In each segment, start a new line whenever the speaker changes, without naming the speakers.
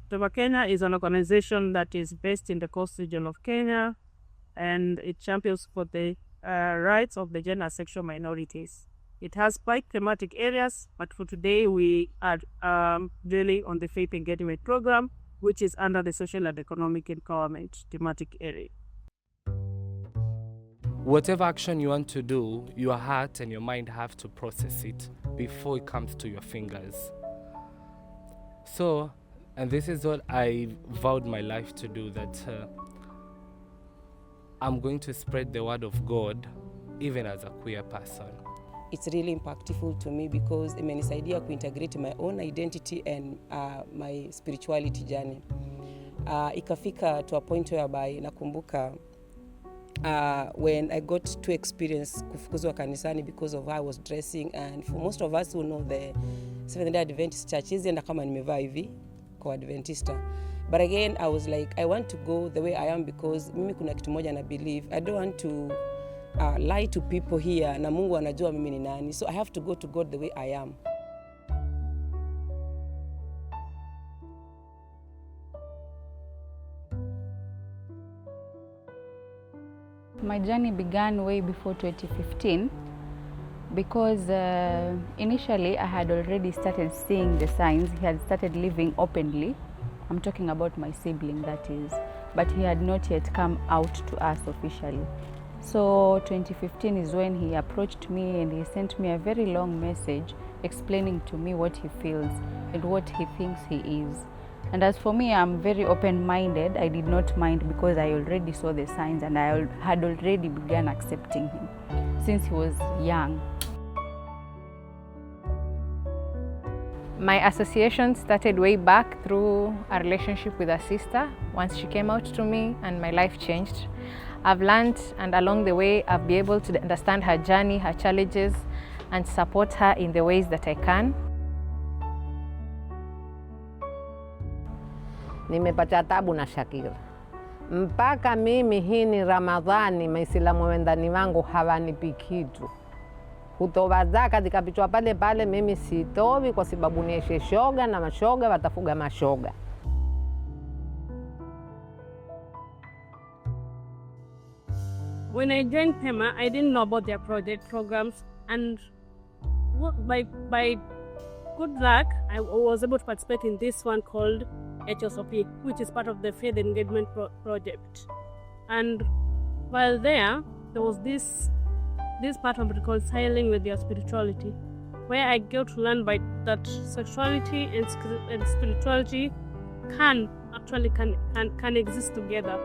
Pema Kenya is an organization that is based in the coast region of Kenya, and it champions for the rights of the gender and sexual minorities. It has 5 thematic areas, but for today we are dealing on the faith engagement program, which is under the social and economic empowerment thematic area.
Whatever action you want to do, your heart and your mind have to process it before it comes to your fingers. So, and this is what I vowed my life to do, that I'm going to spread the word of God even as a queer person.
It's really impactful to me because imenisaidia kuintegrate my own identity and my spirituality journey. Ikafika to a point whereby nakumbuka when I got to experience kufukuzwa kanisani because of how I was dressing, and for most of us who know the Seventh-day Adventist Church, enda kama nimevaa hivi kwa Adventista. But again, I was like, I want to go the way I am because mimi kuna kitu moja na believe. I don't want to lie to people here, na Mungu anajua mimi ni nani. So I have to go to God the way I am.
My journey began way before 2015 because initially I had already started seeing the signs. He had started living openly. I'm talking about my sibling, that is, but he had not yet come out to us officially. So 2015 is when he approached me and he sent me a very long message explaining to me what he feels and what he thinks he is. And as for me, I'm very open-minded. I did not mind because I already saw the signs and I had already begun accepting him since he was young. My association started way back through a relationship with a sister. Once she came out to me and my life changed. I've learned, and along the way I've been able to understand her journey, her challenges, and support her in the ways that I can.
Nimepata tabu na Shakira. Mpaka mimi hii ni Ramadhani, Maislamu wendani wangu hawanipi kitu. Kutoa zaka zikapitwa pale pale, mimi sitowi kwa sababu nieshe shoga na mashoga watafuga mashoga.
When I joined Pema, I didn't know about their project programs, and by good luck, I was able to participate in this one called HSOP, which is part of the Faith Engagement project. And while there was this part of reconciling with their spirituality, where I got to learn by that sexuality and spirituality can exist together.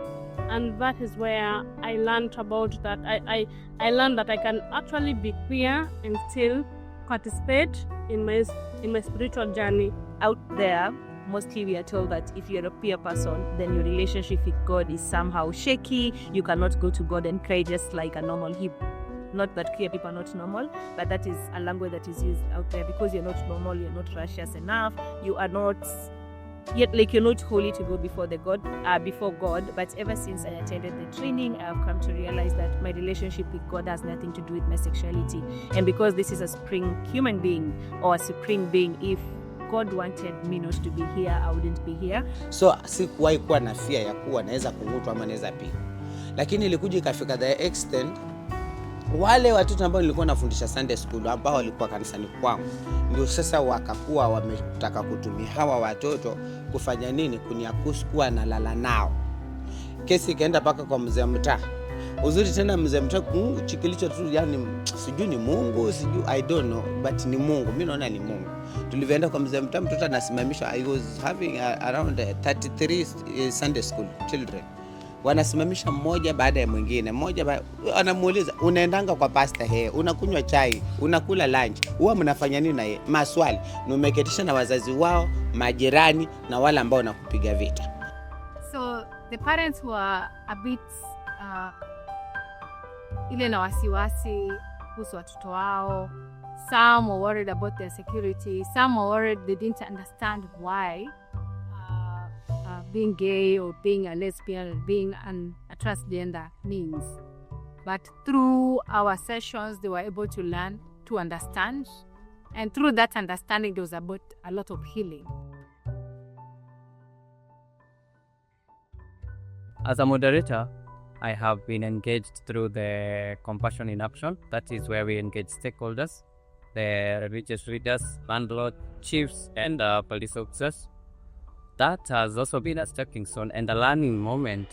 And that is where I learned about that. I learned that I can actually be queer and still participate in my spiritual journey.
Out there, mostly we are told that if you're a queer person, then your relationship with God is somehow shaky. You cannot go to God and cry just like a normal Hebrew. Not that queer people are not normal, but that is a language that is used out there because you're not normal, you're not righteous enough, you are not yet, like, you're not holy to go before God. But ever since I attended the training, I've come to realize that my relationship with God has nothing to do with my sexuality. And because this is a supreme human being or a supreme being, if God wanted me not to be here, I wouldn't be here.
So sikuwahi kuwa na fear ya kuwa naweza kuvutwa ama naweza pigwa. Lakini ilikuja ikafika the extent wale watoto ambao nilikuwa nafundisha Sunday school ambao walikuwa kanisani kwangu ndio sasa wakakuwa wametaka kutumia hawa watoto kufanya nini, kuniakusu kuwa nalala nao. Kesi ikaenda paka kwa mzee mtaa. Uzuri tena mzee mtaa kilicho tu, yani sijui ni Mungu, sijui I don't know, but ni Mungu. Mimi naona ni Mungu. Tulivyoenda kwa mzee mtaa, mtoto anasimamishwa. I was having around 33 Sunday school children. Wanasimamisha mmoja baada ya mwingine, anamuuliza unaendanga kwa pastor unakunywa chai, unakula lunch, huwa mnafanya nini na yeye? Maswali. Numeketisha na wazazi wao, majirani na wale ambao nakupiga vita.
So the parents were a bit ile na wasiwasi kuhusu watoto wao. Some were worried about their security, some were worried they didn't understand why being gay or being a lesbian or being a transgender means. But through our sessions, they were able to learn, to understand. And through that understanding, there was about a lot of healing.
As a moderator, I have been engaged through the Compassion in Action. That is where we engage stakeholders, the religious leaders, landlords, chiefs, and police officers. That has also been a stepping stone and a learning moment,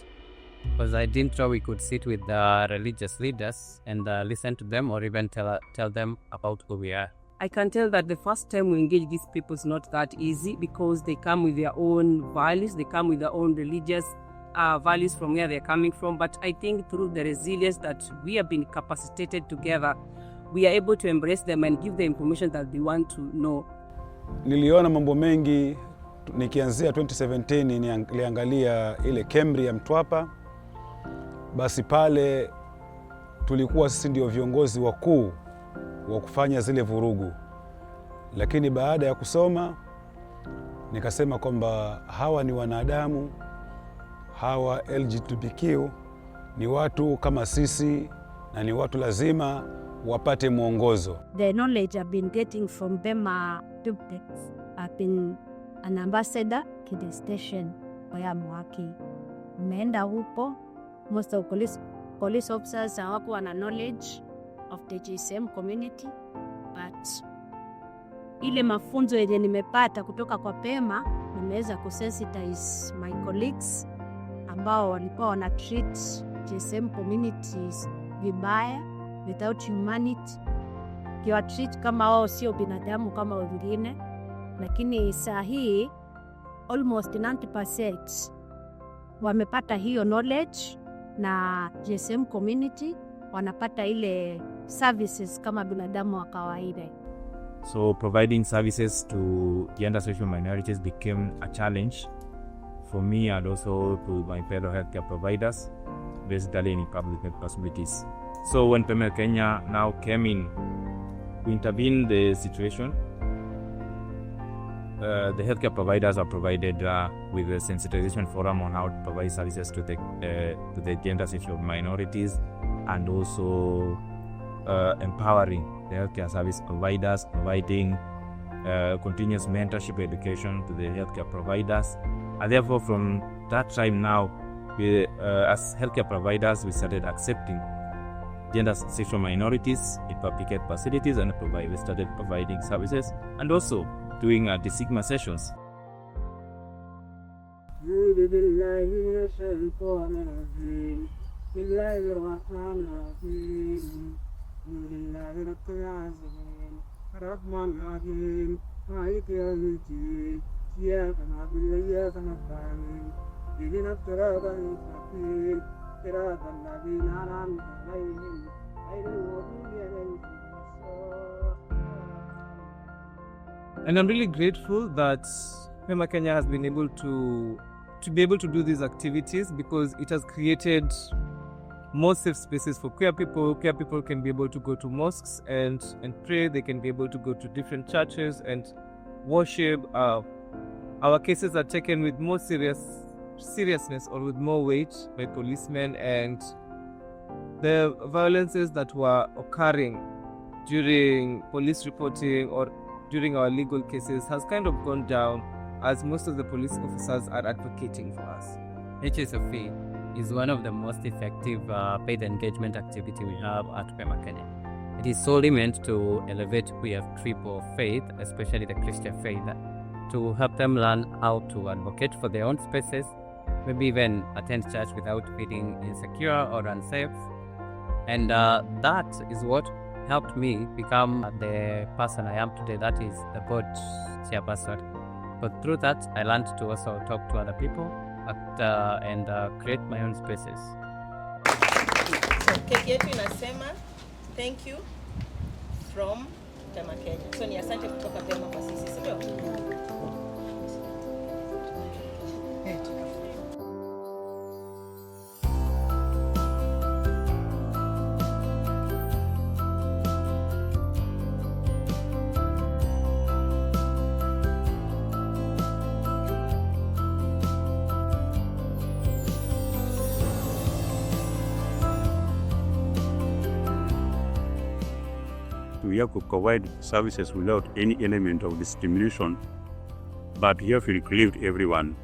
because I didn't know we could sit with the religious leaders and listen to them or even tell them about who we are.
I can tell that the first time we engage these people is not that easy, because they come with their own values, they come with their own religious values from where they're coming from. But I think through the resilience that we have been capacitated together, we are able to embrace them and give the information that they want to know.
Niliona mambo mengi nikianzia 2017, niliangalia ile Kemri ya Mtwapa. Basi pale tulikuwa sisi ndio viongozi wakuu wa kufanya zile vurugu. Lakini baada ya kusoma nikasema kwamba hawa ni wanadamu, hawa LGBTQ ni watu kama sisi, na ni watu lazima wapate mwongozo.
The knowledge I've been getting from Pema duplex, I've been an ambassador to the station where I'm working. Nimeenda huko, most of police officers hawakuwa na knowledge of the GSM community, but ile mafunzo yenye nimepata kutoka kwa Pema, nimeweza kusensitize my colleagues ambao walikuwa wana treat GSM communities vibaya, without humanity, kiwa treat kama wao sio binadamu kama wengine. Lakini saa hii almost 90% wamepata hiyo knowledge, na GSM community wanapata ile services kama binadamu wa kawaida.
So providing services to gender social minorities became a challenge for me and also to my fellow healthcare providers, basically in public health facilities. So when Pema Kenya now came in to intervene the situation, the healthcare providers are provided with a sensitization forum on how to provide services to the gender sexual minorities, and also empowering the healthcare service providers, providing continuous mentorship education to the healthcare providers. And therefore, from that time now, we, as healthcare providers, we started accepting gender sexual minorities in public health facilities, and we started providing services and also doing destigma sessions.
And I'm really grateful that Pema Kenya has been able to do these activities, because it has created more safe spaces for queer people. Queer people can be able to go to mosques and pray. They can be able to go to different churches and worship. Our cases are taken with more seriousness or with more weight by policemen, and the violences that were occurring during police reporting or during our legal cases has kind of gone down, as most of the police officers are advocating for us.
HSOP is one of the most effective faith engagement activity we have at Pema Kenya. It is solely meant to elevate queer people faith, especially the Christian faith, to help them learn how to advocate for their own spaces, maybe even attend church without feeling insecure or unsafe. And that is what helped me become the person I am today, that is the board chairperson. But through that, I learned to also talk to other people and create my own spaces.
So keki yetu inasema thank you from Pema Kenya. So ni asante kutoka Pema kwa sisi, sio?
We have to provide services without any element of discrimination, but we have to include everyone.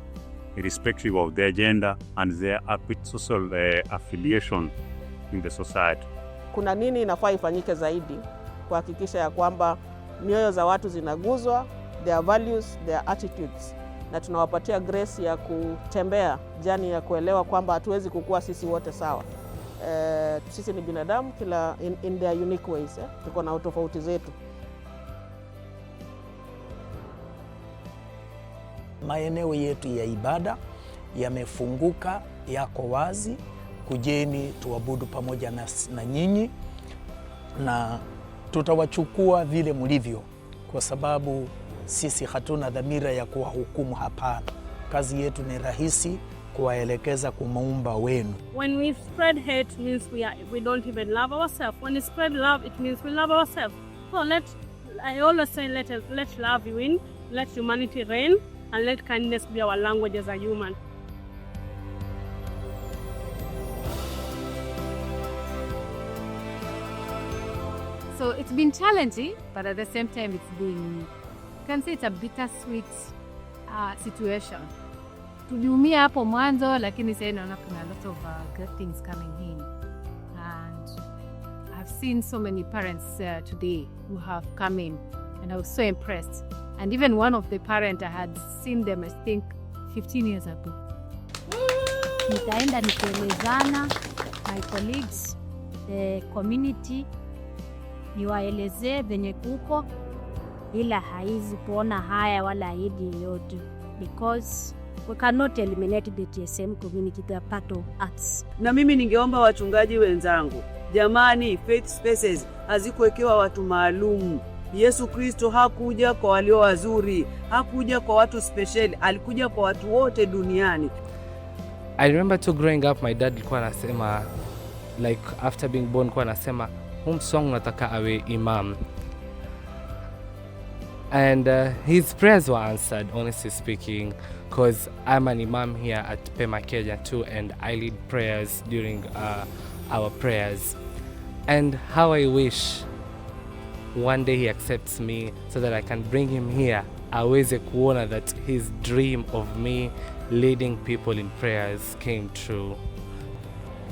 irrespective of their gender and their social affiliation in the society.
Kuna nini inafaa ifanyike zaidi kuhakikisha ya kwamba mioyo za watu zinaguzwa, their values, their attitudes, na tunawapatia grace ya kutembea jani ya kuelewa kwamba hatuwezi kukua sisi wote sawa. Sisi ni binadamu kila in their unique ways, tuko na tofauti zetu.
Maeneo yetu ya ibada yamefunguka, yako wazi. Kujeni tuabudu pamoja na nyinyi, na tutawachukua vile mlivyo, kwa sababu sisi hatuna dhamira ya kuwahukumu, hapana. Kazi yetu ni rahisi, kuwaelekeza kwa Muumba wenu.
When we spread hate means we don't even love ourselves. When we spread love, it means we love ourselves. So I always say let love win, let humanity reign, and let kindness be our language as a human.
So it's been challenging, but at the same time it's been, you can say it's a bittersweet situation. Tuliumia hapo mwanzo, lakini sasa naona kuna a lot of good things coming in. And I've seen so many parents today who have come in, and I was so impressed. And even one of the parents, I had seen them, I think, 15 years ago.
Nitaenda nikuelezana, my colleagues, the community, niwaelezee venye kuko, ila haizi kuona haya wala hidi yote, because we cannot eliminate the TSM community, they are part of us.
Na mimi ningeomba wachungaji wenzangu, jamani, faith spaces hazikuwekewa watu maalumu. Yesu Kristo hakuja kwa walio wazuri, hakuja kwa watu special, alikuja kwa watu wote duniani.
I remember too growing up, my dad alikuwa anasema, like after being born, alikuwa anasema, song nataka awe imam. And his prayers were answered, honestly speaking, because I'm an imam here at Pema Kenya too, and I lead prayers during our prayers. And how I wish one day he accepts me so that I can bring him here, aweze kuona that his dream of me leading people in prayers came true.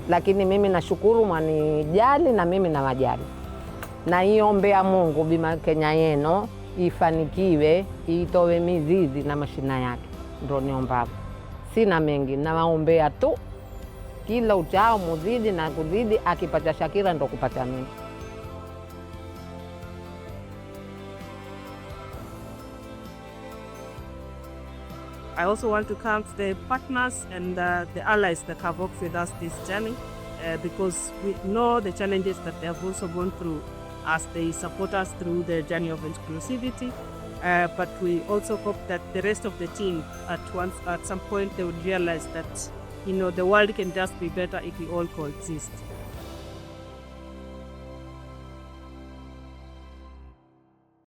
Lakini mimi nashukuru mwanijali na mimi na wajali. Na iombea Mungu Pema Kenya yenu ifanikiwe, itowe mizizi na mashina yake. Ndio niomba. Sina mengi, na waombea tu. Kila uchao muzidi na kuzidi, akipata Shakira ndo kupata mimi.
I also want to thank the partners and the allies that have worked with us this journey, because we know the challenges that they have also gone through as they support us through the journey of inclusivity. But we also hope that the rest of the team at some point they would realize that, the world can just be better if we all coexist.